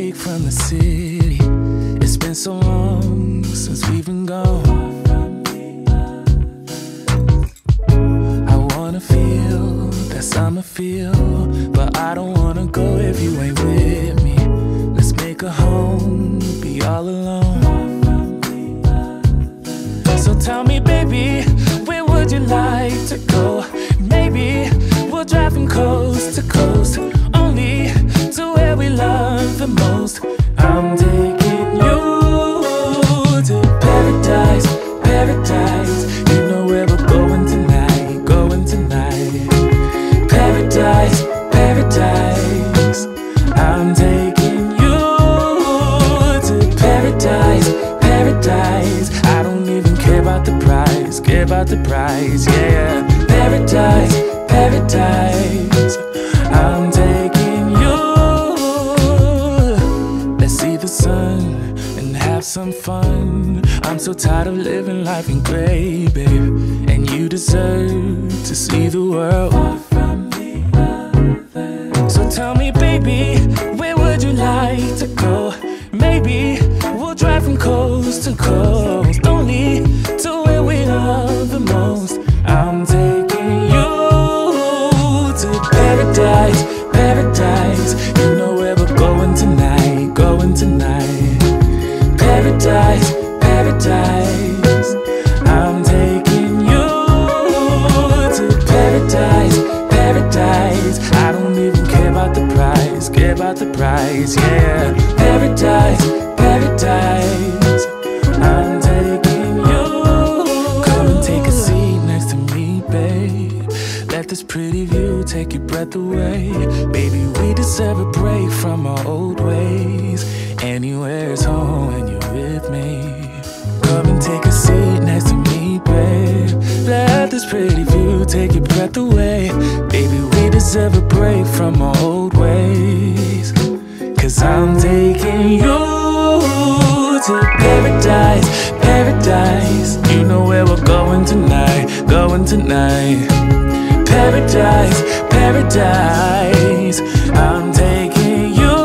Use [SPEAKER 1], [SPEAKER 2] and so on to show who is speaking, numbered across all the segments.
[SPEAKER 1] break from the city. It's been so long since we've been gone. I wanna feel that summer feel, but I don't wanna go if you ain't with me. Let's make a home, be all alone. So tell me, baby, where would you like to go? Maybe we'll drive from coast to coast, only to where we love the most. I'm taking you to paradise, paradise. You know where we're going tonight, going tonight. Paradise, paradise. I'm taking you to paradise, paradise. I don't even care about the price, care about the price, yeah. Paradise, paradise. I'm taking you. Let's see the sun and have some fun. I'm so tired of living life in gray, babe, and you deserve to see the world. So tell me, baby, where would you like to go? Maybe we'll drive from coast to coast, only to where we love the most. I'm taking you to paradise, paradise. You know where we're going tonight, going tonight. Paradise, paradise. I'm taking you to paradise, paradise. I don't even care about the price, care about the price, yeah. Paradise, paradise. I'm taking you. Come and take a seat next to me, babe. Let this pretty view take your breath away. Baby, we deserve a break from our old ways. Anywhere's home when you're with me. Come and take a seat next to me, babe. Let this pretty view take your breath away. Baby, we deserve a break from our old ways. Cause I'm taking you to paradise, paradise. You know where we're going tonight, going tonight. Paradise, paradise. I'm taking you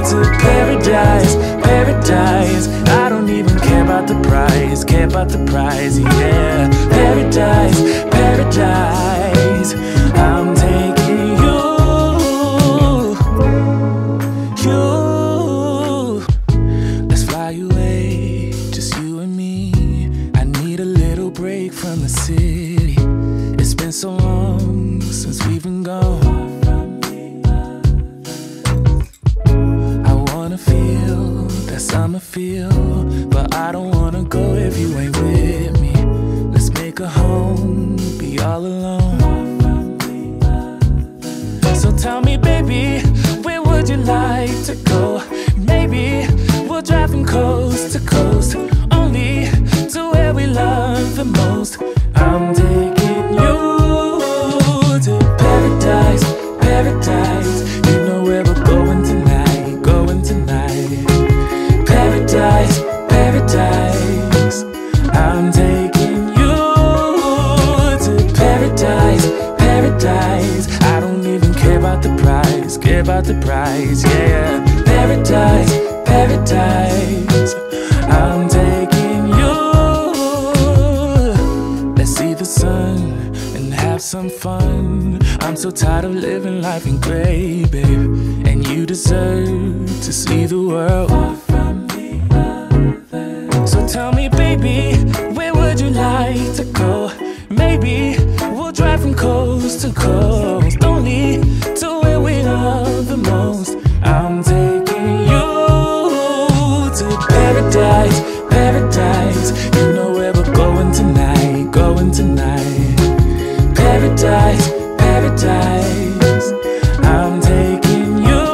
[SPEAKER 1] to paradise, paradise. I don't even care about the price, care about the price, yeah. Paradise, paradise. I'm taking you. Let's fly away, just you and me. I need a little break from the city. It's been so long since we've been gone. I wanna feel that summer feel, but I don't wanna go if you ain't with me. Let's make a home, be all alone. So tell me, baby, where would you like to go? Maybe we'll drive from coast to coast, only to where we love the most. I'm taking you to paradise, paradise. You know where we're going tonight, going tonight. Paradise, paradise. I'm taking you to paradise, paradise. I don't even care about the price, care about the price, yeah. Paradise, paradise. I'm taking you. Let's see the sun and have some fun. I'm so tired of living life in gray, babe, and you deserve to see the world. So tell me, baby, where would you like to go? Maybe we'll drive from coast to coast, only to where we love the most. I'm taking you to paradise, paradise. You know where we're going tonight, going tonight. Paradise, paradise. I'm taking you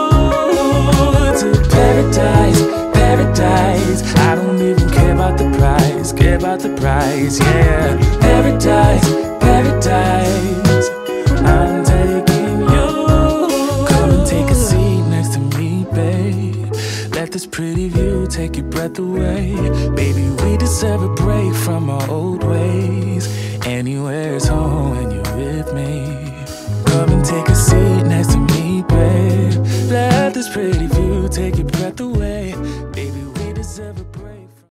[SPEAKER 1] to paradise, paradise. I don't even care about the price, care about the price, yeah. Paradise, paradise. I'm taking you. Come and take a seat next to me, babe. Let this pretty view take your breath away. Baby, we deserve a break from our old ways. Anywhere's home when you're with me.